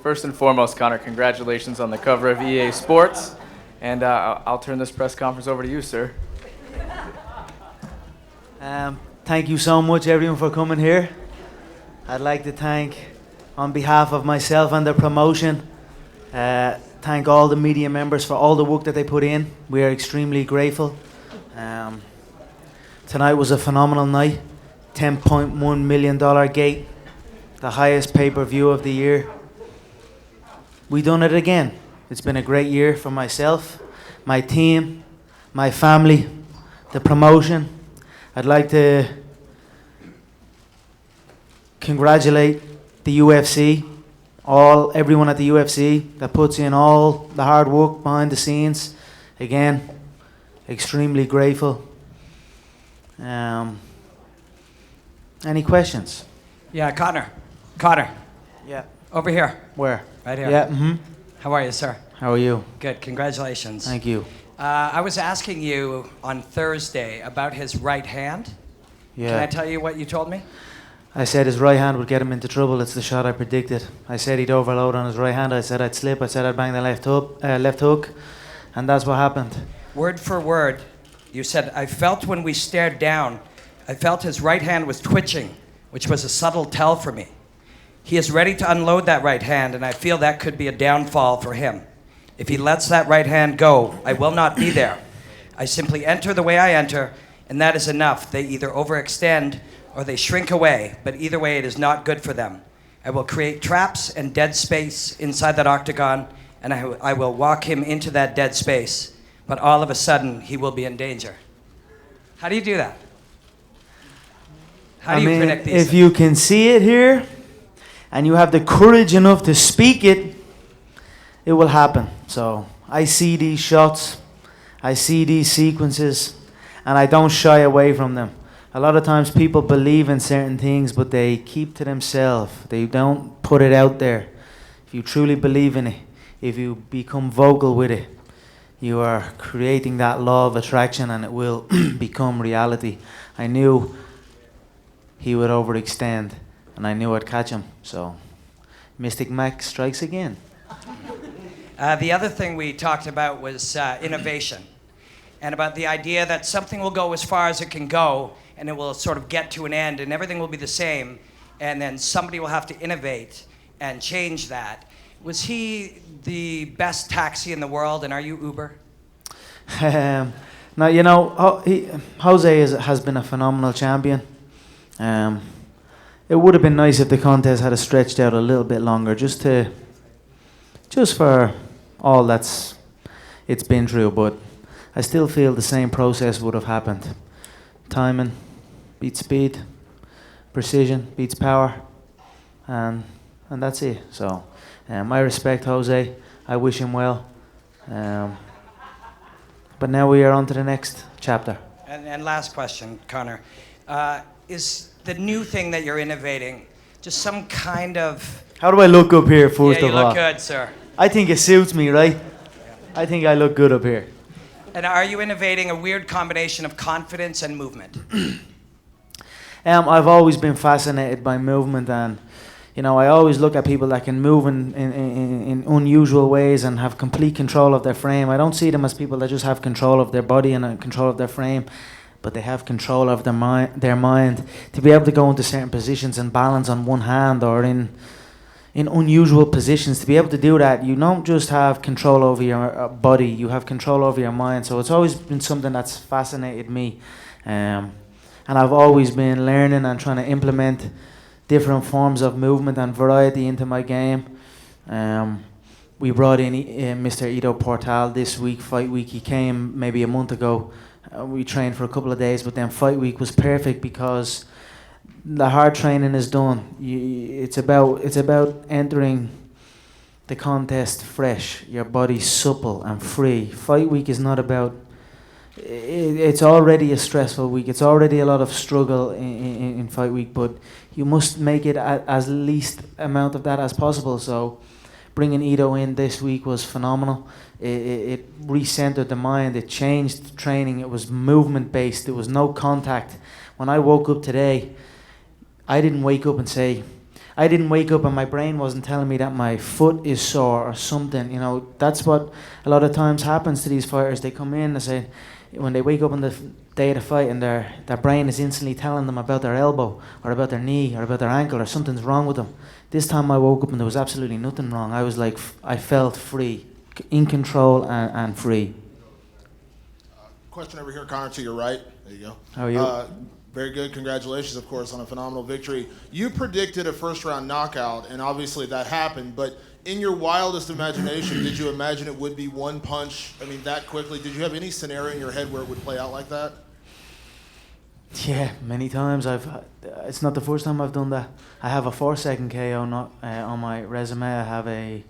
First and foremost, Connor, congratulations on the cover of EA Sports. And I'll turn this press conference over to you, sir. Thank you so much, everyone, for coming here. I'd like to thank, on behalf of myself and the promotion, thank all the media members for all the work that they put in. We are extremely grateful. Tonight was a phenomenal night. $10.1 million gate, the highest pay-per-view of the year. We done it again. It's been a great year for myself, my team, my family, the promotion. I'd like to congratulate the UFC, everyone at the UFC that puts in all the hard work behind the scenes. Again, extremely grateful. Any questions? Yeah, Connor. Yeah. Over here. Where? Right here. Yeah. How are you, sir? How are you? Good. Congratulations. Thank you. I was asking you on Thursday about his right hand. Yeah. Can I tell you what you told me? I said his right hand would get him into trouble. It's the shot I predicted. I said he'd overload on his right hand. I said I'd slip. I said I'd bang the left hook. And that's what happened. Word for word, you said, I felt when we stared down, I felt his right hand was twitching, which was a subtle tell for me. He is ready to unload that right hand, and I feel that could be a downfall for him. If he lets that right hand go, I will not be there. I simply enter the way I enter, and that is enough. They either overextend or they shrink away, but either way, it is not good for them. I will create traps and dead space inside that octagon, and I will walk him into that dead space, but all of a sudden, he will be in danger. How do you do that? How do you predict these if things? you can see it here, and you have the courage enough to speak it, it will happen. So I see these shots, I see these sequences, and I don't shy away from them. A lot of times people believe in certain things, but they keep to themselves. They don't put it out there. If you truly believe in it, if you become vocal with it, you are creating that law of attraction, and it will become reality. I knew he would overextend, and I knew I'd catch him. So Mystic Mac strikes again. The other thing we talked about was innovation, and about the idea that something will go as far as it can go, and it will sort of get to an end, and everything will be the same, and then somebody will have to innovate and change that. Was he the best taxi in the world, and are you Uber? Now, you know, Jose has been a phenomenal champion. It would have been nice if the contest had stretched out a little bit longer, just for all it's been through. But I still feel the same process would have happened. Timing beats speed, precision beats power, and that's it. So, I respect Jose. I wish him well. But now we are on to the next chapter. And last question, Connor. Is the new thing that you're innovating just some kind of... How do I look up here, first of all? Yeah, you look good, sir. I think it suits me, right? I think I look good up here. And are you innovating a weird combination of confidence and movement? I've always been fascinated by movement, and you know, I always look at people that can move in unusual ways and have complete control of their frame. I don't see them as people that just have control of their body and control of their frame, but they have control of their mind to be able to go into certain positions and balance on one hand, or in unusual positions. To be able to do that, you don't just have control over your body, you have control over your mind. So it's always been something that's fascinated me. And I've always been learning and trying to implement different forms of movement and variety into my game. We brought in Mr. Ido Portal this week, fight week. He came maybe a month ago. We trained for a couple of days, but then fight week was perfect because the hard training is done. It's about entering the contest fresh, your body supple and free. Fight week is not about... It's already a stressful week. It's already a lot of struggle in fight week, but you must make it as least amount of that as possible. So bringing Ido in this week was phenomenal. It recentered the mind. It changed training. It was movement based. There was no contact. When I woke up today, I didn't wake up and say, I didn't wake up and my brain wasn't telling me that my foot is sore or something. You know, that's what a lot of times happens to these fighters. They come in and say, when they wake up on the day of the fight and their brain is instantly telling them about their elbow or about their knee or about their ankle or something's wrong with them. This time I woke up and there was absolutely nothing wrong. I was like, I felt free, in control and free. Question over here, Connor, to your right. There you go. How are you? Very good. Congratulations, of course, on a phenomenal victory. You predicted a first-round knockout, and obviously that happened. But in your wildest imagination, did you imagine it would be one punch, that quickly? Did you have any scenario in your head where it would play out like that? Yeah, many times. It's not the first time I've done that. I have a 4-second KO on my resume.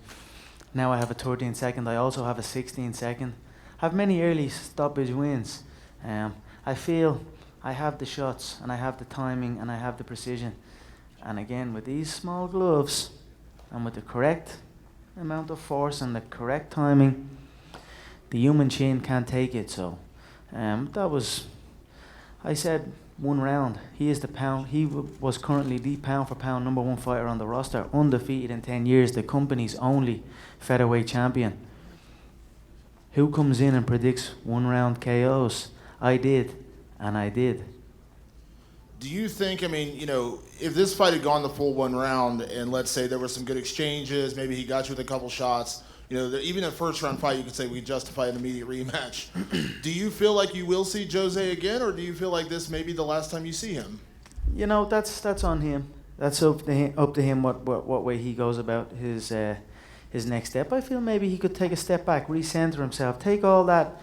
Now I have a 13-second. I also have a 16-second. I have many early stoppage wins. I feel I have the shots, and I have the timing, and I have the precision. And again, with these small gloves, and with the correct amount of force and the correct timing, the human chin can't take it. So that was, I said, 1 round. He is the pound. He was currently the pound for pound #1 fighter on the roster, undefeated in 10 years, the company's only featherweight champion. Who comes in and predicts 1 round KOs? I did, and I did. Do you think, if this fight had gone the full 1 round, and let's say there were some good exchanges, maybe he got you with a couple shots, even a first-round fight, you could say we justify an immediate rematch. Do you feel like you will see Jose again, or do you feel like this may be the last time you see him? That's on him. That's up to him what way he goes about his next step. I feel maybe he could take a step back, recenter himself, take all that.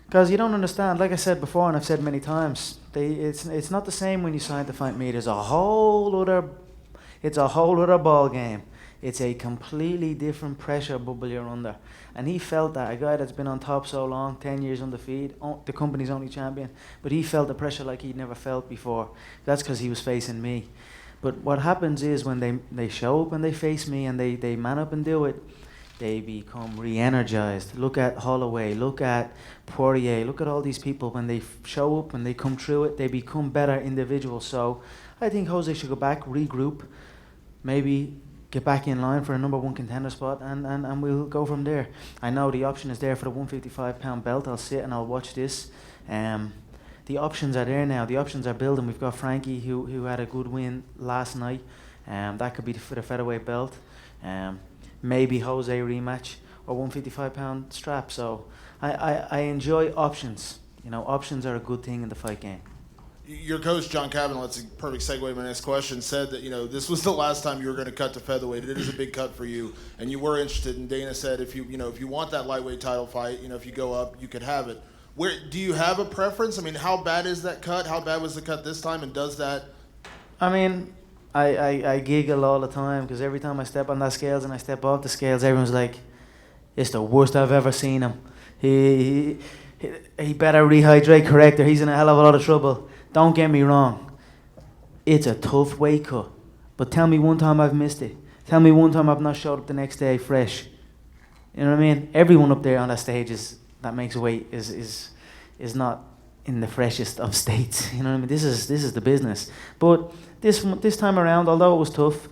Because you don't understand, like I said before, and I've said many times, it's not the same when you sign to fight me. It's a whole other ball game. It's a completely different pressure bubble you're under. And he felt that, a guy that's been on top so long, 10 years undefeated, the company's only champion, but he felt the pressure like he'd never felt before. That's because he was facing me. But what happens is when they show up and they face me and they man up and do it, they become re-energized. Look at Holloway, look at Poirier, look at all these people. When they show up and they come through it, they become better individuals. So I think Jose should go back, regroup, maybe get back in line for a #1 contender spot, and we'll go from there. I know the option is there for the 155-pound belt. I'll sit and I'll watch this. The options are there now. The options are building. We've got Frankie, who had a good win last night. That could be for the featherweight belt. Maybe Jose rematch or 155-pound strap. So I enjoy options. Options are a good thing in the fight game. Your coach, John Kavanaugh, that's a perfect segue to my next question, said that, this was the last time you were going to cut to featherweight. It is a big cut for you, and you were interested. And Dana said if you want that lightweight title fight, if you go up, you could have it. Where do you have a preference? How bad is that cut? How bad was the cut this time, and does that? I giggle all the time because every time I step on that scales and I step off the scales, everyone's like, it's the worst I've ever seen him. He better rehydrate corrector. He's in a hell of a lot of trouble. Don't get me wrong. It's a tough weight cut. But tell me one time I've missed it. Tell me one time I've not showed up the next day fresh. You know what I mean? Everyone up there on that stage that makes weight is not in the freshest of states. You know what I mean? This is the business. But this time around, although it was tough,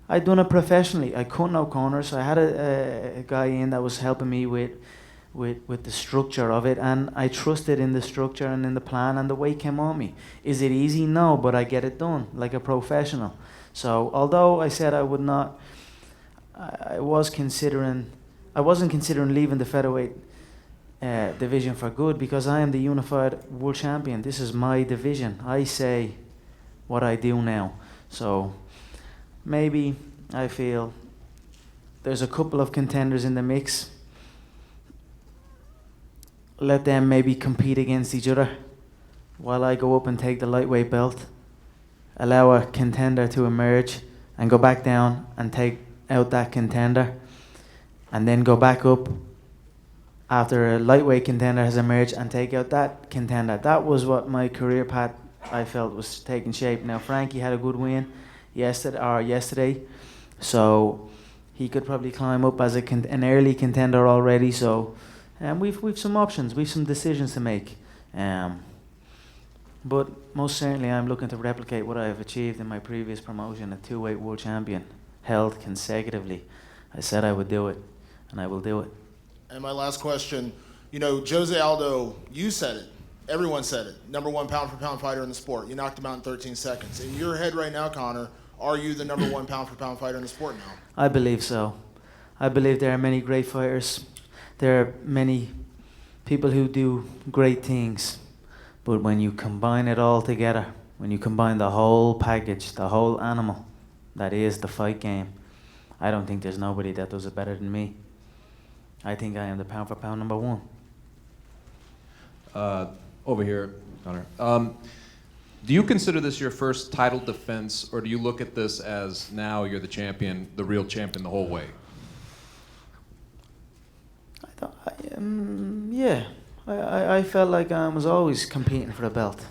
I'd done it professionally. I cut no corners. I had a guy in that was helping me with the structure of it, and I trusted in the structure and in the plan, and the weight came on me. Is it easy? No, but I get it done like a professional. So although I said I would not, I wasn't considering leaving the featherweight division for good, because I am the unified world champion. This is my division. I say what I do now. So maybe I feel there's a couple of contenders in the mix. Let them maybe compete against each other while I go up and take the lightweight belt. Allow a contender to emerge and go back down and take out that contender, and then go back up after a lightweight contender has emerged and take out that contender. That was what my career path I felt was taking shape. Now Frankie had a good win yesterday, so he could probably climb up as an early contender already. So we've some options, we've some decisions to make. But most certainly I'm looking to replicate what I have achieved in my previous promotion, a two-weight world champion, held consecutively. I said I would do it, and I will do it. And my last question, you know, Jose Aldo, you said it. Everyone said it. Number one pound-for-pound fighter in the sport. You knocked him out in 13 seconds. In your head right now, Conor, are you the number one pound-for-pound fighter in the sport now? I believe so. I believe there are many great fighters. There are many people who do great things. But when you combine it all together, when you combine the whole package, the whole animal that is the fight game, I don't think there's nobody that does it better than me. I think I am the pound-for-pound number one. Over here, Conor. Do you consider this your first title defense, or do you look at this as now you're the champion, the real champion the whole way? Yeah. I felt like I was always competing for a belt.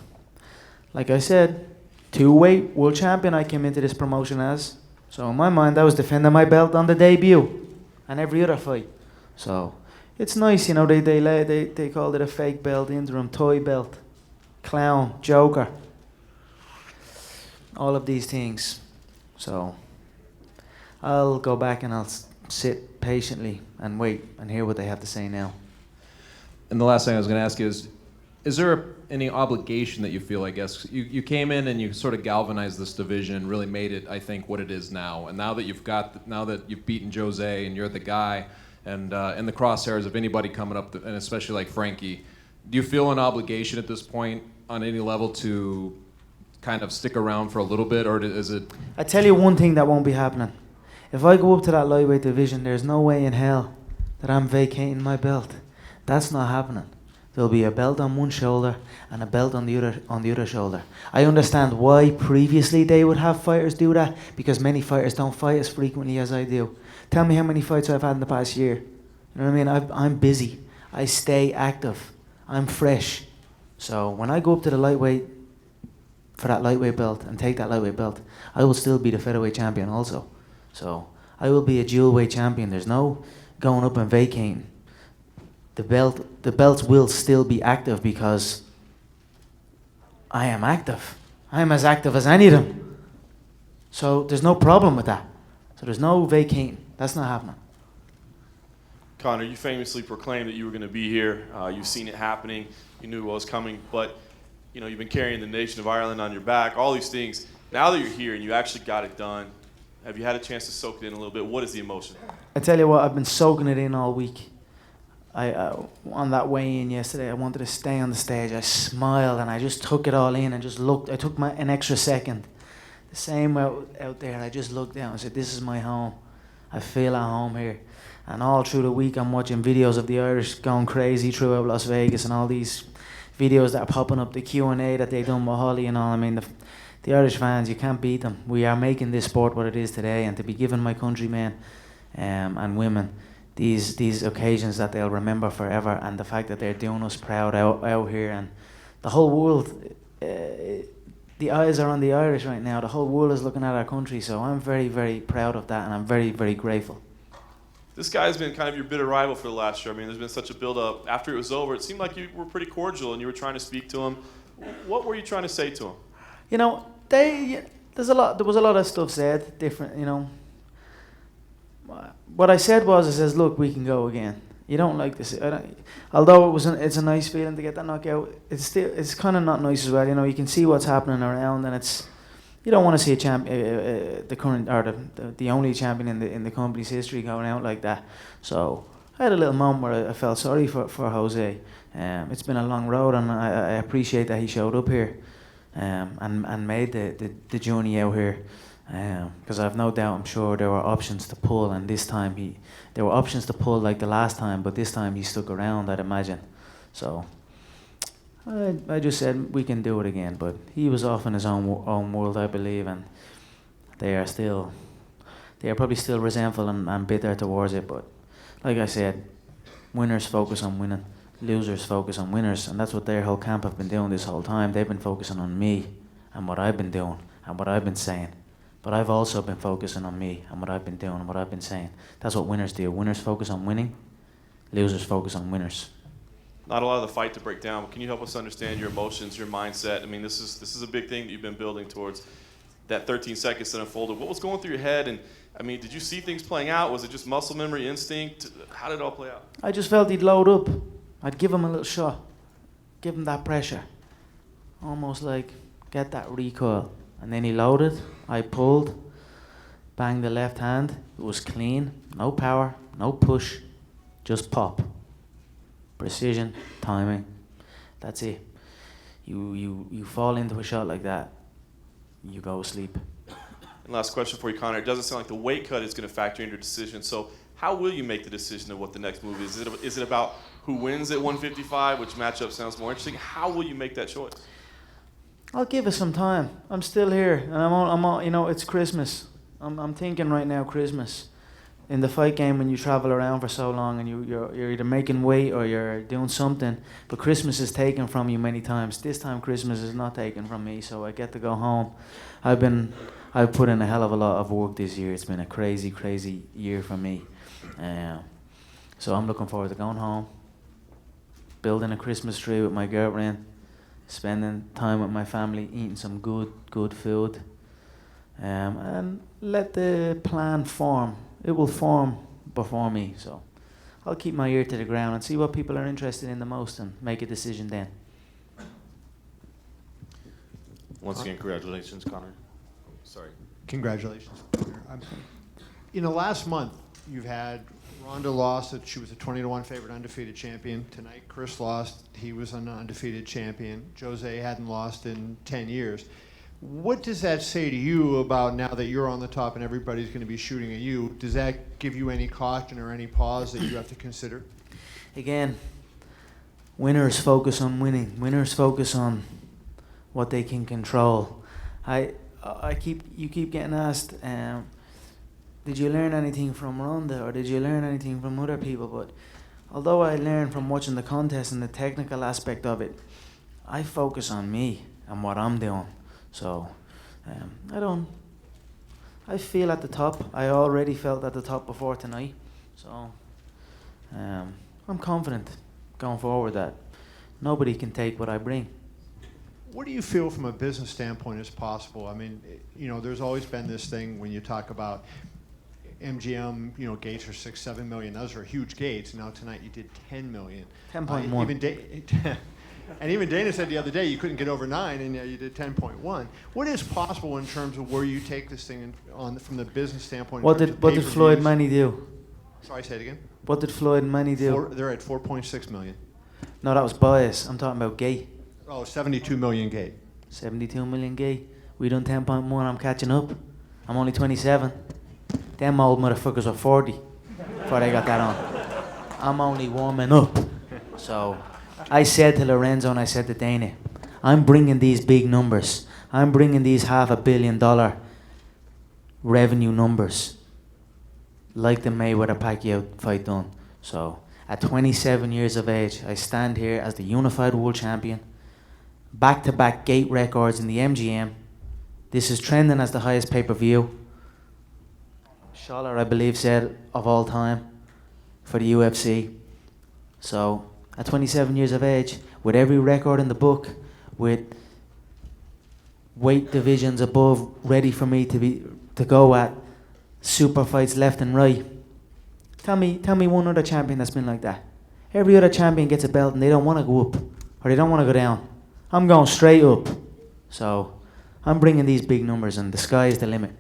Like I said, two-weight world champion I came into this promotion as. So in my mind, I was defending my belt on the debut and every other fight. So it's nice, you know, they called it a fake belt, interim, toy belt, clown, joker, all of these things. So I'll go back and I'll sit patiently and wait and hear what they have to say now. And the last thing I was going to ask you is there any obligation that you feel, I guess? You came in and you sort of galvanized this division and really made it, I think, what it is now. And now that you've beaten Jose and you're the guy and in the crosshairs of anybody coming up, and especially like Frankie, do you feel an obligation at this point on any level to kind of stick around for a little bit, or is it? I tell you one thing that won't be happening. If I go up to that lightweight division, there's no way in hell that I'm vacating my belt. That's not happening. There'll be a belt on one shoulder and a belt on the other shoulder. I understand why previously they would have fighters do that, because many fighters don't fight as frequently as I do. Tell me how many fights I've had in the past year. You know what I mean? I'm busy. I stay active. I'm fresh. So when I go up to the lightweight for that lightweight belt and take that lightweight belt, I will still be the featherweight champion also. So I will be a dual weight champion. There's no going up and vacating. The belts will still be active because I am active. I am as active as any of them. So there's no problem with that. So there's no vacating. That's not happening. Conor, you famously proclaimed that you were going to be here. You've seen it happening. You knew what was coming. But, you know, you've been carrying the nation of Ireland on your back, all these things. Now that you're here and you actually got it done, have you had a chance to soak it in a little bit? What is the emotion? I tell you what, I've been soaking it in all week. On that weigh-in yesterday, I wanted to stay on the stage. I smiled and I just took it all in and just looked. I took an extra second. The same out there, I just looked down and said, this is my home. I feel at home here. And all through the week, I'm watching videos of the Irish going crazy throughout Las Vegas and all these videos that are popping up, the Q&A that they've done with Holly and all. I mean, the Irish fans, you can't beat them. We are making this sport what it is today, and to be giving my countrymen and women these occasions that they'll remember forever, and the fact that they're doing us proud out here, and the whole world, the eyes are on the Irish right now. The whole world is looking at our country, so I'm very, very proud of that, and I'm very, very grateful. This guy's been kind of your bitter rival for the last year. I mean, there's been such a build-up. After it was over, it seemed like you were pretty cordial and you were trying to speak to him. What were you trying to say to him? You know, there was a lot of stuff said, different, you know. What I said was, I says, look, we can go again. You don't like this. Although it's a nice feeling to get that knockout, it's kind of not nice as well. You know, you can see what's happening around, and you don't want to see the current or the only champion in the company's history going out like that. So I had a little moment where I felt sorry for Jose. It's been a long road, and I appreciate that he showed up here and made the journey out here. Because I've no doubt, I'm sure there were options to pull, and this time there were options to pull like the last time, but this time he stuck around, I'd imagine. So I just said we can do it again, but he was off in his own world, I believe, and they are probably still resentful and bitter towards it. But like I said, winners focus on winning, losers focus on winners, and that's what their whole camp have been doing this whole time. They've been focusing on me and what I've been doing and what I've been saying. But I've also been focusing on me and what I've been doing and what I've been saying. That's what winners do. Winners focus on winning, losers focus on winners. not a lot of the fight to break down. But can you help us understand your emotions, your mindset? I mean, this is a big thing that you've been building towards. That 13 seconds that unfolded. What was going through your head? And I mean, did you see things playing out? Was it just muscle memory, instinct? How did it all play out? I just felt he'd load up. I'd give him a little shot, give him that pressure, almost like get that recoil. And then he loaded. I pulled, banged the left hand. It was clean, no power, no push, just pop. Precision, timing. That's it. You fall into a shot like that, you go sleep. And last question for you, Conor. It doesn't sound like the weight cut is going to factor into your decision. So how will you make the decision of what the next move is? Is it about who wins at 155, which matchup sounds more interesting? How will you make that choice? I'll give it some time. I'm still here, and I'm on, you know, it's Christmas. I'm thinking right now Christmas. In the fight game, when you travel around for so long and you're either making weight or you're doing something, but Christmas is taken from you many times. This time Christmas is not taken from me, so I get to go home. I've put in a hell of a lot of work this year. It's been a crazy, crazy year for me. So I'm looking forward to going home, building a Christmas tree with my girlfriend, spending time with my family, eating some good food, and let the plan form. It will form before me, so I'll keep my ear to the ground and see what people are interested in the most and make a decision then. Once again, congratulations, Conor. Sorry. Congratulations. In the last month, you've had Ronda lost. She was a 20-1 favorite, undefeated champion. Tonight, Chris lost. He was an undefeated champion. Jose hadn't lost in 10 years. What does that say to you about now that you're on the top and everybody's going to be shooting at you? Does that give you any caution or any pause that you have to consider? Again, winners focus on winning. Winners focus on what they can control. You keep getting asked, did you learn anything from Ronda or did you learn anything from other people? But although I learned from watching the contest and the technical aspect of it, I focus on me and what I'm doing. So I feel at the top. I already felt at the top before tonight. So I'm confident going forward that nobody can take what I bring. What do you feel from a business standpoint is possible? I mean, you know, there's always been this thing when you talk about MGM, you know, gates are 6-7 million. Those are huge gates. Now tonight you did 10 million. 10.1. And even Dana said the other day you couldn't get over 9, and you did 10.1. What is possible in terms of where you take this thing from the business standpoint? What did Floyd Manny do? Sorry, say it again. What did Floyd Manny do? They're at 4.6 million. No, that was bias. I'm talking about gate. Oh, 72 million gate. 72 million gate. We done 10.1. I'm catching up. I'm only 27. Them old motherfuckers are 40 before they got that on. I'm only warming up. So I said to Lorenzo and I said to Dana, I'm bringing these big numbers. I'm bringing these $500 million revenue numbers like the Mayweather-Pacquiao fight done. So at 27 years of age, I stand here as the unified world champion, back-to-back gate records in the MGM. This is trending as the highest pay-per-view. Sholler, I believe, said of all time for the UFC. So at 27 years of age, with every record in the book, with weight divisions above ready for me to go at, super fights left and right. Tell me one other champion that's been like that. Every other champion gets a belt and they don't want to go up or they don't want to go down. I'm going straight up. So I'm bringing these big numbers and the sky is the limit.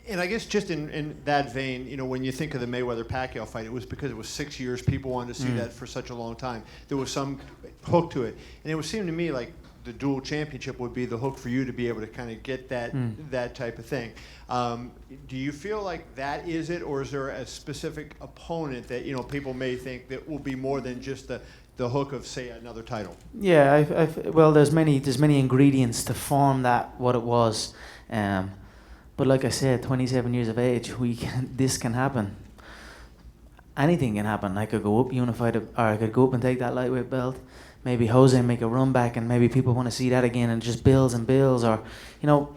And I guess just in that vein, you know, when you think of the Mayweather-Pacquiao fight, it was because it was 6 years. People wanted to see that for such a long time. There was some hook to it. And it would seem to me like the dual championship would be the hook for you to be able to kind of get that type of thing. Do you feel like that is it, or is there a specific opponent that, you know, people may think that will be more than just the hook of, say, another title? Yeah, well, there's many ingredients to form that what it was. But like I said, 27 years of age, this can happen. Anything can happen. I could go up unified, or I could go up and take that lightweight belt. Maybe Jose make a run back, and maybe people want to see that again, and it just builds and builds. Or, you know,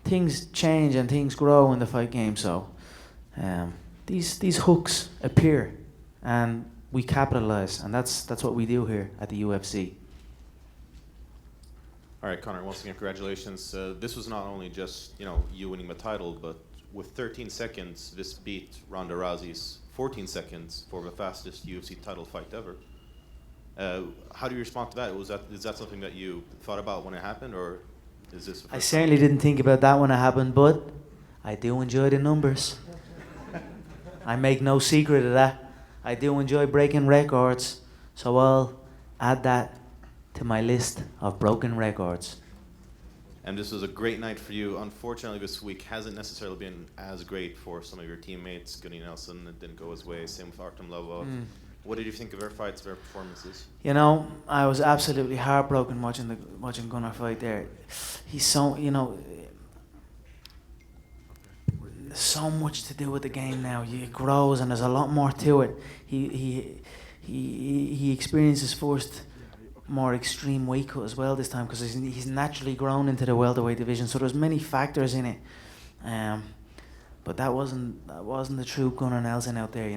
things change and things grow in the fight game. So these hooks appear, and we capitalize, and that's what we do here at the UFC. All right, Conor, once again, congratulations. This was not only just, you winning the title, but with 13 seconds, this beat Ronda Rousey's 14 seconds for the fastest UFC title fight ever. How do you respond to that? Is that something that you thought about when it happened, or is this? I certainly didn't think about that when it happened, but I do enjoy the numbers. I make no secret of that. I do enjoy breaking records, so I'll add that to my list of broken records. And this was a great night for you. Unfortunately, this week hasn't necessarily been as great for some of your teammates. Gunny Nelson, it didn't go his way. Same with Artem Lovov. What did you think of their fights, their performances? I was absolutely heartbroken watching Gunnar fight there. He's so, there's so much to do with the game now. It grows and there's a lot more to it. He experienced his first more extreme weight cut as well this time because he's naturally grown into the welterweight division. So there's many factors in it, but that wasn't the true Gunnar Nelson out there.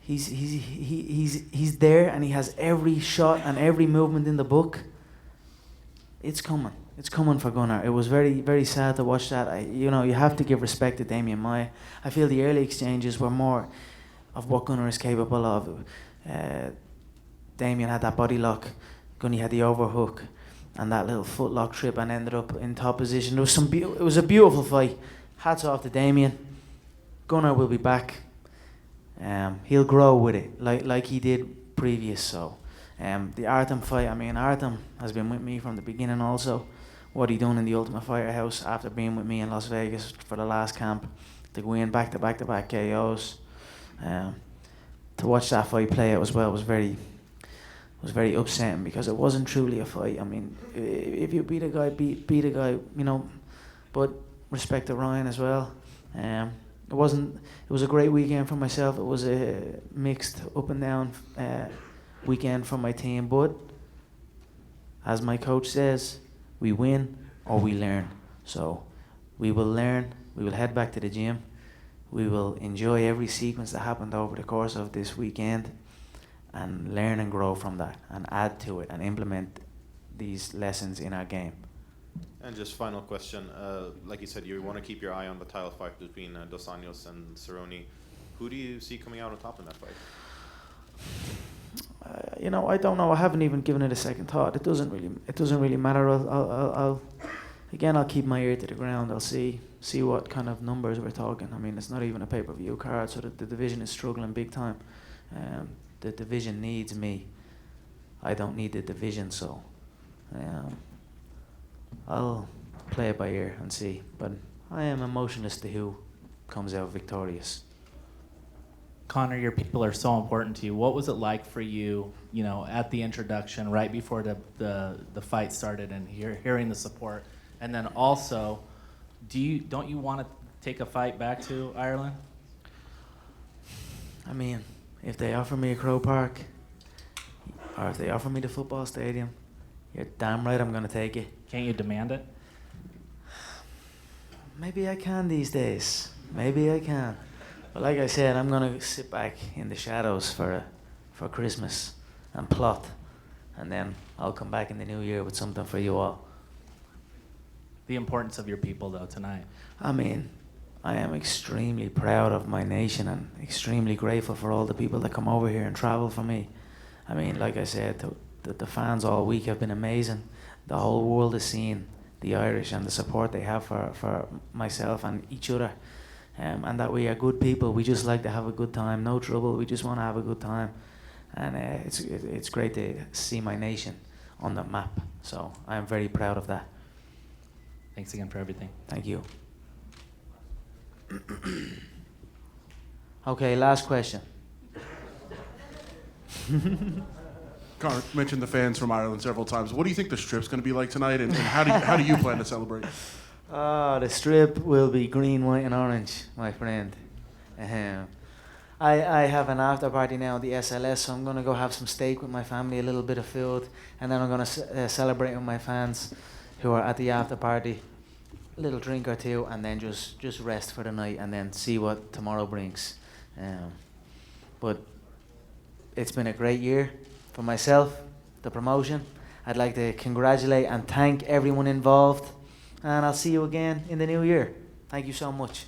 He's there and he has every shot and every movement in the book. It's coming. It's coming for Gunnar. It was very, very sad to watch that. You have to give respect to Demian Maia. I feel the early exchanges were more of what Gunnar is capable of. Damian had that body lock, Gunny had the overhook, and that little foot lock trip, and ended up in top position. It was a beautiful fight. Hats off to Damian. Gunnar will be back. He'll grow with it, like he did previous. So, the Artem fight. Artem has been with me from the beginning. Also, what he done in the Ultimate Fighter House after being with me in Las Vegas for the last camp, to go in back to back KOs. To watch that fight play out as well was very upsetting because it wasn't truly a fight. If you beat a guy, beat a guy, but respect to Ryan as well. It was a great weekend for myself. It was a mixed up and down weekend for my team, but as my coach says, we win or we learn. So we will learn, we will head back to the gym, we will enjoy every sequence that happened over the course of this weekend, and learn and grow from that, and add to it, and implement these lessons in our game. And just final question, like you said, you want to keep your eye on the title fight between Dos Anjos and Cerrone. Who do you see coming out on top in that fight? I don't know. I haven't even given it a second thought. It doesn't really matter. I'll keep my ear to the ground. I'll see what kind of numbers we're talking. It's not even a pay-per-view card, so the division is struggling big time. The division needs me. I don't need the division, so I'll play it by ear and see. But I am emotionless to who comes out victorious. Conor, your people are so important to you. What was it like for you, at the introduction, right before the fight started, and hearing the support, and then also, don't you want to take a fight back to Ireland? If they offer me a Crow Park, or if they offer me the football stadium, you're damn right I'm going to take it. Can't you demand it? Maybe I can these days. Maybe I can. But like I said, I'm going to sit back in the shadows for Christmas and plot. And then I'll come back in the new year with something for you all. The importance of your people, though, tonight. I am extremely proud of my nation and extremely grateful for all the people that come over here and travel for me. Like I said, the fans all week have been amazing. The whole world has seen the Irish and the support they have for myself and each other. And that we are good people. We just like to have a good time, no trouble. We just want to have a good time. And it's great to see my nation on the map. So I am very proud of that. Thanks again for everything. Thank you. Okay, last question. Conor mentioned the fans from Ireland several times. What do you think the strip's going to be like tonight, and how do you plan to celebrate? The strip will be green, white, and orange, my friend. I have an after party now at the SLS, so I'm going to go have some steak with my family, a little bit of food, and then I'm going to celebrate with my fans who are at the after party. A little drink or two, and then just rest for the night, and then see what tomorrow brings. But it's been a great year for myself, the promotion. I'd like to congratulate and thank everyone involved, and I'll see you again in the new year. Thank you so much.